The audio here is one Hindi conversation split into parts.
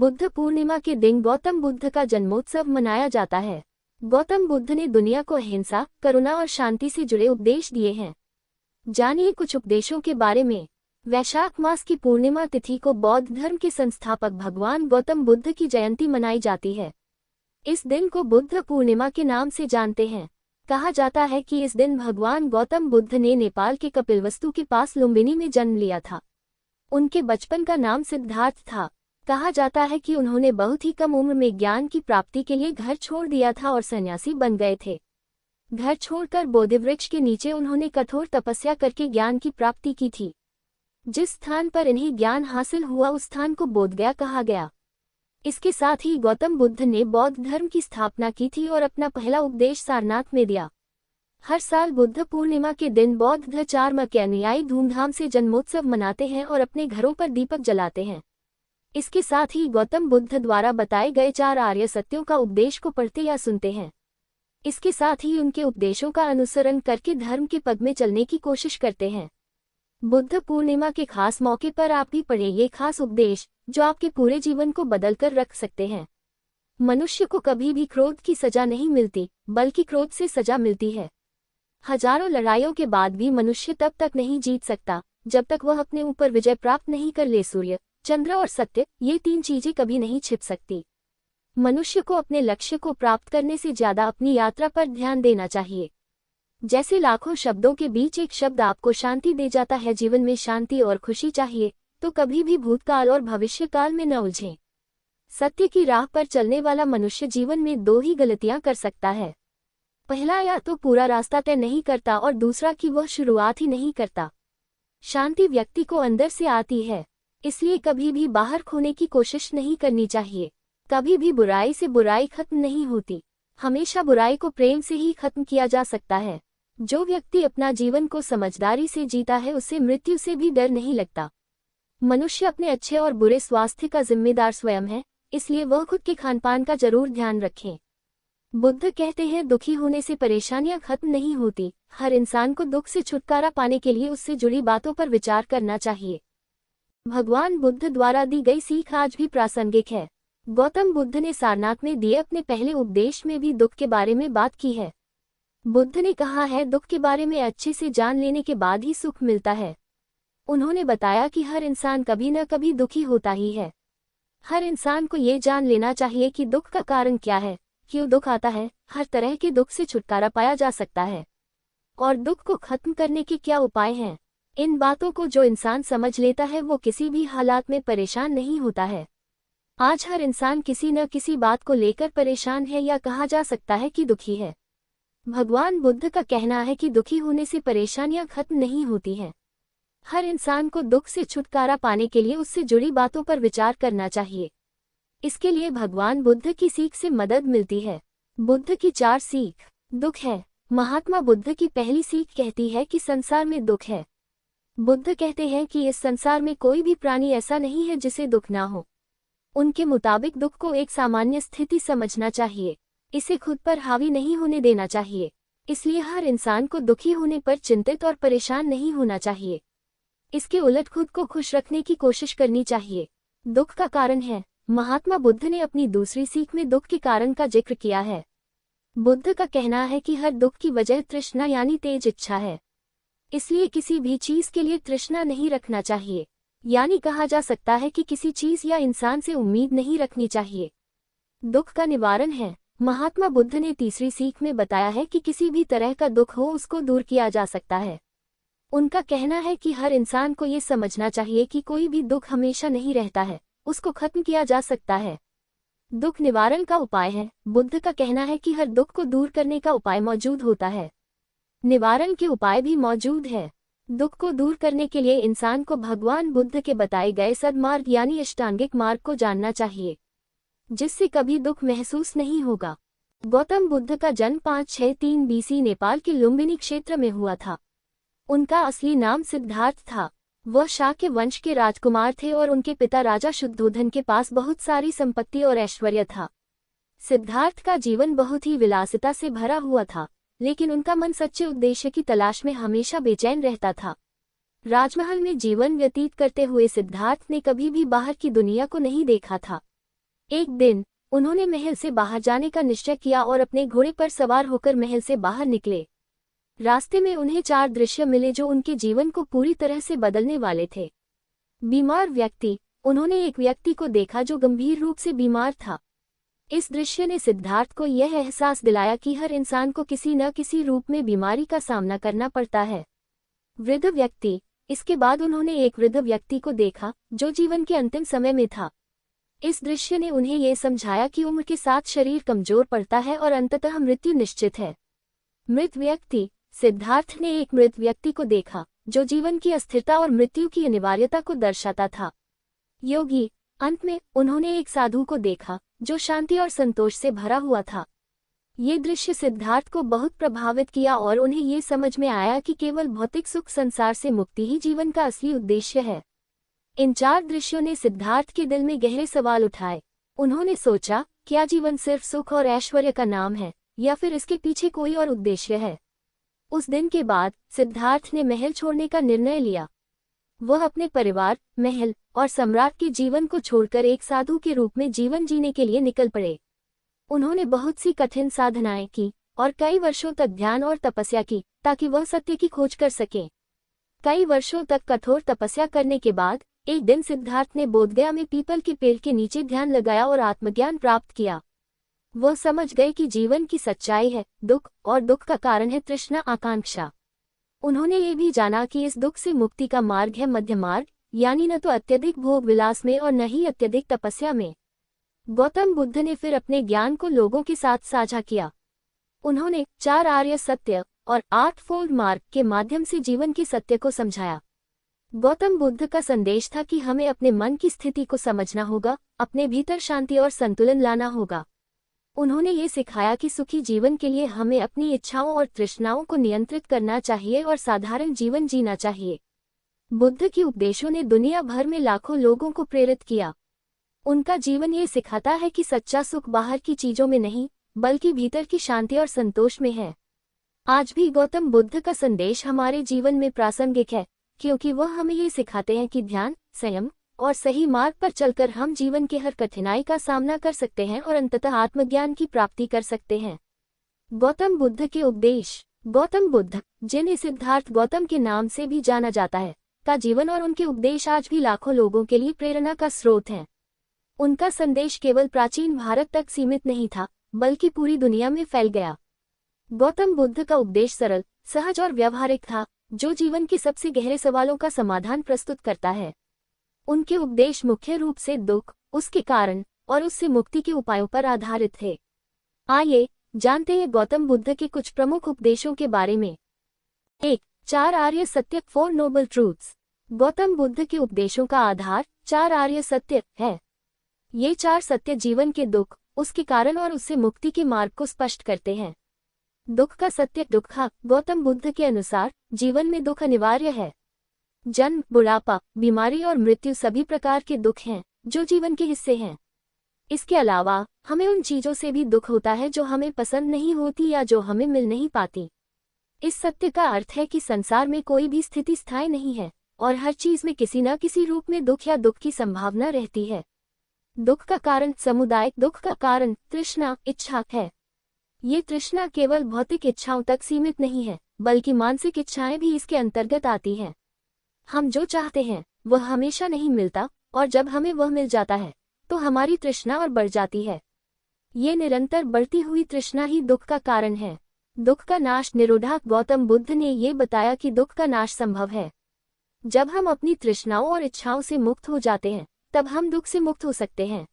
बुद्ध पूर्णिमा के दिन गौतम बुद्ध का जन्मोत्सव मनाया जाता है। गौतम बुद्ध ने दुनिया को अहिंसा, करुणा और शांति से जुड़े उपदेश दिए हैं। जानिए कुछ उपदेशों के बारे में। वैशाख मास की पूर्णिमा तिथि को बौद्ध धर्म के संस्थापक भगवान गौतम बुद्ध की जयंती मनाई जाती है। इस दिन को बुद्ध पूर्णिमा के नाम से जानते हैं। कहा जाता है कि इस दिन भगवान गौतम बुद्ध ने नेपाल के कपिलवस्तु के पास लुम्बिनी में जन्म लिया था। उनके बचपन का नाम सिद्धार्थ था। कहा जाता है कि उन्होंने बहुत ही कम उम्र में ज्ञान की प्राप्ति के लिए घर छोड़ दिया था और सन्यासी बन गए थे। घर छोड़कर बोधिवृक्ष के नीचे उन्होंने कठोर तपस्या करके ज्ञान की प्राप्ति की थी। जिस स्थान पर इन्हें ज्ञान हासिल हुआ उस स्थान को बोधगया कहा गया। इसके साथ ही गौतम बुद्ध ने बौद्ध धर्म की स्थापना की थी और अपना पहला उपदेश सारनाथ में दिया। हर साल बुद्ध पूर्णिमा के दिन बौद्ध धर्म के अनुयायी धूमधाम से जन्मोत्सव मनाते हैं और अपने घरों पर दीपक जलाते हैं। इसके साथ ही गौतम बुद्ध द्वारा बताए गए 4 आर्य सत्यों का उपदेश को पढ़ते या सुनते हैं। इसके साथ ही उनके उपदेशों का अनुसरण करके धर्म के पग में चलने की कोशिश करते हैं। बुद्ध पूर्णिमा के खास मौके पर आप भी पढ़ें ये खास उपदेश जो आपके पूरे जीवन को बदल कर रख सकते हैं। मनुष्य को कभी भी क्रोध की सजा नहीं मिलती, बल्कि क्रोध से सजा मिलती है। हजारों लड़ाइयों के बाद भी मनुष्य तब तक नहीं जीत सकता जब तक वह अपने ऊपर विजय प्राप्त नहीं कर ले। सूर्य, चंद्र और सत्य, ये 3 चीजें कभी नहीं छिप सकती। मनुष्य को अपने लक्ष्य को प्राप्त करने से ज्यादा अपनी यात्रा पर ध्यान देना चाहिए। जैसे लाखों शब्दों के बीच एक शब्द आपको शांति दे जाता है। जीवन में शांति और खुशी चाहिए तो कभी भी भूतकाल और भविष्यकाल में न उलझें। सत्य की राह पर चलने वाला मनुष्य जीवन में 2 ही गलतियां कर सकता है। पहला, या तो पूरा रास्ता तय नहीं करता और दूसरा कि वह शुरुआत ही नहीं करता। शांति व्यक्ति को अंदर से आती है, इसलिए कभी भी बाहर खोने की कोशिश नहीं करनी चाहिए। कभी भी बुराई से बुराई खत्म नहीं होती। हमेशा बुराई को प्रेम से ही खत्म किया जा सकता है। जो व्यक्ति अपना जीवन को समझदारी से जीता है उसे मृत्यु से भी डर नहीं लगता। मनुष्य अपने अच्छे और बुरे स्वास्थ्य का जिम्मेदार स्वयं है, इसलिए वह खुद के खानपान का जरूर ध्यान रखें। बुद्ध कहते हैं दुखी होने से परेशानियां खत्म नहीं होती। हर इंसान को दुख से छुटकारा पाने के लिए उससे जुड़ी बातों पर विचार करना चाहिए। भगवान बुद्ध द्वारा दी गई सीख आज भी प्रासंगिक है। गौतम बुद्ध ने सारनाथ में दिए अपने पहले उपदेश में भी दुख के बारे में बात की है। बुद्ध ने कहा है दुख के बारे में अच्छे से जान लेने के बाद ही सुख मिलता है। उन्होंने बताया कि हर इंसान कभी न कभी दुखी होता ही है। हर इंसान को ये जान लेना चाहिए कि दुख का कारण क्या है, क्यों दुख आता है। हर तरह के दुख से छुटकारा पाया जा सकता है और दुख को खत्म करने के क्या उपाय हैं। इन बातों को जो इंसान समझ लेता है वो किसी भी हालात में परेशान नहीं होता है। आज हर इंसान किसी न किसी बात को लेकर परेशान है या कहा जा सकता है कि दुखी है। भगवान बुद्ध का कहना है कि दुखी होने से परेशानियां खत्म नहीं होती हैं। हर इंसान को दुख से छुटकारा पाने के लिए उससे जुड़ी बातों पर विचार करना चाहिए। इसके लिए भगवान बुद्ध की सीख से मदद मिलती है। बुद्ध की 4 सीख। दुख है। महात्मा बुद्ध की पहली सीख कहती है कि संसार में दुख है। बुद्ध कहते हैं कि इस संसार में कोई भी प्राणी ऐसा नहीं है जिसे दुख ना हो। उनके मुताबिक दुख को एक सामान्य स्थिति समझना चाहिए, इसे खुद पर हावी नहीं होने देना चाहिए। इसलिए हर इंसान को दुखी होने पर चिंतित और परेशान नहीं होना चाहिए। इसके उलट खुद को खुश रखने की कोशिश करनी चाहिए। दुख का कारण है। महात्मा बुद्ध ने अपनी दूसरी सीख में दुख के कारण का जिक्र किया है। बुद्ध का कहना है कि हर दुख की वजह तृष्णा यानी तेज इच्छा है। इसलिए किसी भी चीज के लिए तृष्णा नहीं रखना चाहिए, यानी कहा जा सकता है कि किसी चीज या इंसान से उम्मीद नहीं रखनी चाहिए। दुख का निवारण है। महात्मा बुद्ध ने तीसरी सीख में बताया है कि किसी भी तरह का दुख हो उसको दूर किया जा सकता है। उनका कहना है कि हर इंसान को ये समझना चाहिए कि कोई भी दुख हमेशा नहीं रहता है, उसको खत्म किया जा सकता है। दुख निवारण का उपाय है। बुद्ध का कहना है कि हर दुख को दूर करने का उपाय मौजूद होता है, निवारण के उपाय भी मौजूद है। दुख को दूर करने के लिए इंसान को भगवान बुद्ध के बताए गए सद्मार्ग यानी अष्टांगिक मार्ग को जानना चाहिए, जिससे कभी दुख महसूस नहीं होगा। गौतम बुद्ध का जन्म 563 BC नेपाल के लुम्बिनी क्षेत्र में हुआ था। उनका असली नाम सिद्धार्थ था। वह शाक्य वंश के राजकुमार थे और उनके पिता राजा शुद्धोधन के पास बहुत सारी संपत्ति और ऐश्वर्य था। सिद्धार्थ का जीवन बहुत ही विलासिता से भरा हुआ था, लेकिन उनका मन सच्चे उद्देश्य की तलाश में हमेशा बेचैन रहता था। राजमहल में जीवन व्यतीत करते हुए सिद्धार्थ ने कभी भी बाहर की दुनिया को नहीं देखा था। एक दिन उन्होंने महल से बाहर जाने का निश्चय किया और अपने घोड़े पर सवार होकर महल से बाहर निकले। रास्ते में उन्हें 4 दृश्य मिले जो उनके जीवन को पूरी तरह से बदलने वाले थे। बीमार व्यक्ति। उन्होंने एक व्यक्ति को देखा जो गंभीर रूप से बीमार था। इस दृश्य ने सिद्धार्थ को यह एहसास दिलाया कि हर इंसान को किसी न किसी रूप में बीमारी का सामना करना पड़ता है। वृद्ध व्यक्ति। इसके बाद उन्होंने एक वृद्ध व्यक्ति को देखा जो जीवन के अंतिम समय में था। इस दृश्य ने उन्हें यह समझाया कि उम्र के साथ शरीर कमजोर पड़ता है और अंततः मृत्यु निश्चित है। मृत व्यक्ति। सिद्धार्थ ने एक मृत व्यक्ति को देखा जो जीवन की अस्थिरता और मृत्यु की अनिवार्यता को दर्शाता था। योगी। अंत में उन्होंने एक साधु को देखा जो शांति और संतोष से भरा हुआ था। ये दृश्य सिद्धार्थ को बहुत प्रभावित किया और उन्हें ये समझ में आया कि केवल भौतिक सुख संसार से मुक्ति ही जीवन का असली उद्देश्य है। इन 4 दृश्यों ने सिद्धार्थ के दिल में गहरे सवाल उठाए। उन्होंने सोचा, क्या जीवन सिर्फ सुख और ऐश्वर्य का नाम है या फिर इसके पीछे कोई और उद्देश्य है? उस दिन के बाद सिद्धार्थ ने महल छोड़ने का निर्णय लिया। वह अपने परिवार, महल और सम्राट के जीवन को छोड़कर एक साधु के रूप में जीवन जीने के लिए निकल पड़े। उन्होंने बहुत सी कठिन साधनाएं की और कई वर्षों तक ध्यान और तपस्या की ताकि वह सत्य की खोज कर सके। कई वर्षों तक कठोर तपस्या करने के बाद एक दिन सिद्धार्थ ने बोधगया में पीपल के पेड़ के नीचे ध्यान लगाया और आत्मज्ञान प्राप्त किया। वह समझ गए कि जीवन की सच्चाई है दुख, और दुख का कारण है तृष्णा, आकांक्षा। उन्होंने ये भी जाना कि इस दुख से मुक्ति का मार्ग है मध्य मार्ग, यानी न तो अत्यधिक भोग विलास में और न ही अत्यधिक तपस्या में। गौतम बुद्ध ने फिर अपने ज्ञान को लोगों के साथ साझा किया। उन्होंने 4 आर्य सत्य और 8 फोल्ड मार्ग के माध्यम से जीवन के सत्य को समझाया। गौतम बुद्ध का संदेश था कि हमें अपने मन की स्थिति को समझना होगा, अपने भीतर शांति और संतुलन लाना होगा। उन्होंने ये सिखाया कि सुखी जीवन के लिए हमें अपनी इच्छाओं और तृष्णाओं को नियंत्रित करना चाहिए और साधारण जीवन जीना चाहिए। बुद्ध के उपदेशों ने दुनिया भर में लाखों लोगों को प्रेरित किया। उनका जीवन ये सिखाता है कि सच्चा सुख बाहर की चीजों में नहीं, बल्कि भीतर की शांति और संतोष में है। आज भी गौतम बुद्ध का संदेश हमारे जीवन में प्रासंगिक है, क्योंकि वह हमें ये सिखाते हैं कि ध्यान, संयम और सही मार्ग पर चलकर हम जीवन के हर कठिनाई का सामना कर सकते हैं और अंततः आत्मज्ञान की प्राप्ति कर सकते हैं। गौतम बुद्ध के उपदेश। गौतम बुद्ध, जिन्हें सिद्धार्थ गौतम के नाम से भी जाना जाता है, का जीवन और उनके उपदेश आज भी लाखों लोगों के लिए प्रेरणा का स्रोत हैं। उनका संदेश केवल प्राचीन भारत तक सीमित नहीं था, बल्कि पूरी दुनिया में फैल गया। गौतम बुद्ध का उपदेश सरल, सहज और व्यावहारिक था, जो जीवन के सबसे गहरे सवालों का समाधान प्रस्तुत करता है। उनके उपदेश मुख्य रूप से दुख, उसके कारण और उससे मुक्ति के उपायों पर आधारित थे। आइए जानते हैं गौतम बुद्ध के कुछ प्रमुख उपदेशों के बारे में। 1. 4 आर्य सत्य, 4 नोबल ट्रूथ्स। गौतम बुद्ध के उपदेशों का आधार 4 आर्य सत्य है। ये 4 सत्य जीवन के दुख, उसके कारण और उससे मुक्ति के मार्ग को स्पष्ट करते हैं। दुख का सत्य। दुख। गौतम बुद्ध के अनुसार जीवन में दुख अनिवार्य है। जन्म, बुढ़ापा, बीमारी और मृत्यु सभी प्रकार के दुख हैं जो जीवन के हिस्से हैं। इसके अलावा हमें उन चीजों से भी दुख होता है जो हमें पसंद नहीं होती या जो हमें मिल नहीं पाती। इस सत्य का अर्थ है कि संसार में कोई भी स्थिति स्थायी नहीं है और हर चीज में किसी न किसी रूप में दुख या दुख की संभावना रहती है। दुख का कारण समुदाय। दुख का कारण तृष्णा, इच्छा है। ये तृष्णा केवल भौतिक इच्छाओं तक सीमित नहीं है, बल्कि मानसिक इच्छाएं भी इसके अंतर्गत आती हैं। हम जो चाहते हैं वह हमेशा नहीं मिलता, और जब हमें वह मिल जाता है तो हमारी तृष्णा और बढ़ जाती है। ये निरंतर बढ़ती हुई तृष्णा ही दुख का कारण है। दुख का नाश। निरोधाक। गौतम बुद्ध ने ये बताया कि दुख का नाश संभव है। जब हम अपनी तृष्णाओं और इच्छाओं से मुक्त हो जाते हैं, तब हम दुख से मुक्त हो सकते हैं।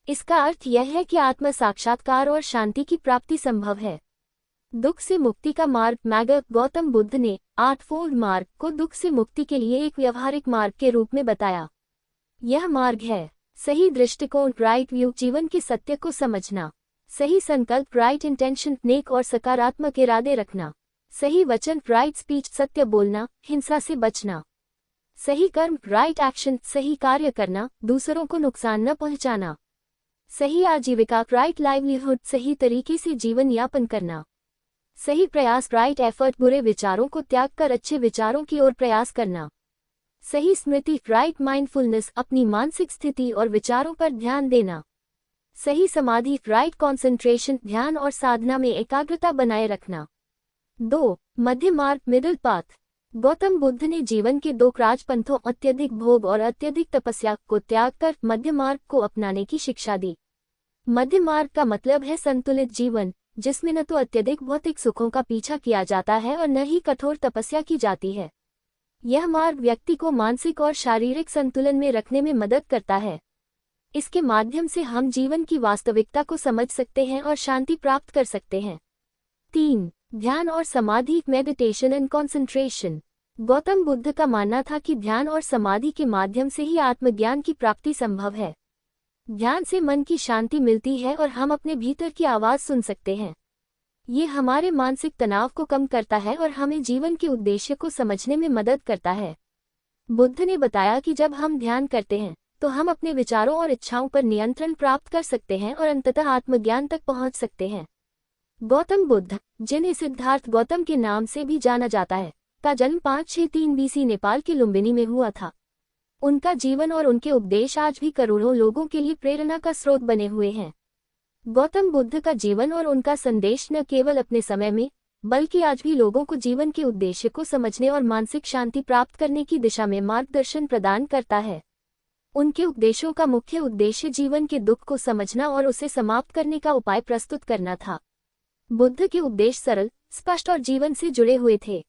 इसका अर्थ यह है कि आत्म साक्षात्कार और शांति की प्राप्ति संभव है। दुख से मुक्ति का मार्ग। मैगर। गौतम बुद्ध ने 8 फोल्ड मार्ग को दुख से मुक्ति के लिए एक व्यवहारिक मार्ग के रूप में बताया। यह मार्ग है सही दृष्टिकोण, राइट व्यू, जीवन के सत्य को समझना, सही संकल्प, राइट इंटेंशन, नेक और सकारात्मक इरादे रखना, सही वचन, राइट स्पीच, सत्य बोलना, हिंसा से बचना, सही कर्म, राइट एक्शन, सही कार्य करना, दूसरों को नुकसान न पहुंचाना, सही आजीविका, राइट लाइवलीहुड, सही तरीके से जीवन यापन करना, सही प्रयास, राइट एफर्ट, बुरे विचारों को त्याग कर अच्छे विचारों की ओर प्रयास करना, सही स्मृति, राइट माइंडफुलनेस, अपनी मानसिक स्थिति और विचारों पर ध्यान देना, सही समाधि राइट कॉन्सेंट्रेशन ध्यान और साधना में एकाग्रता बनाए रखना। 2. मध्य मार्ग मिडिल पाथ। गौतम बुद्ध ने जीवन के दो राजपंथों अत्यधिक भोग और अत्यधिक तपस्या को त्याग कर मध्य मार्ग को अपनाने की शिक्षा दी। मध्य मार्ग का मतलब है संतुलित जीवन, जिसमें न तो अत्यधिक भौतिक सुखों का पीछा किया जाता है और न ही कठोर तपस्या की जाती है। यह मार्ग व्यक्ति को मानसिक और शारीरिक संतुलन में रखने में मदद करता है। इसके माध्यम से हम जीवन की वास्तविकता को समझ सकते हैं और शांति प्राप्त कर सकते हैं। 3. ध्यान और समाधि meditation and concentration. Gautam Buddha का मानना था कि ध्यान और समाधि के माध्यम से ही आत्मज्ञान की प्राप्ति संभव है। ध्यान से मन की शांति मिलती है और हम अपने भीतर की आवाज सुन सकते हैं। ये हमारे मानसिक तनाव को कम करता है और हमें जीवन के उद्देश्य को समझने में मदद करता है। बुद्ध ने बताया कि जब हम ध्यान करते हैं तो हम अपने विचारों और इच्छाओं पर नियंत्रण प्राप्त कर सकते हैं और अंततः आत्मज्ञान तक पहुंच सकते हैं। गौतम बुद्ध, जिन्हें सिद्धार्थ गौतम के नाम से भी जाना जाता है, का जन्म 563 BC नेपाल के लुम्बिनी में हुआ था। उनका जीवन और उनके उपदेश आज भी करोड़ों लोगों के लिए प्रेरणा का स्रोत बने हुए हैं। गौतम बुद्ध का जीवन और उनका संदेश न केवल अपने समय में, बल्कि आज भी लोगों को जीवन के उद्देश्य को समझने और मानसिक शांति प्राप्त करने की दिशा में मार्गदर्शन प्रदान करता है। उनके उपदेशों का मुख्य उद्देश्य जीवन के दुख को समझना और उसे समाप्त करने का उपाय प्रस्तुत करना था। बुद्ध के उपदेश सरल, स्पष्ट और जीवन से जुड़े हुए थे।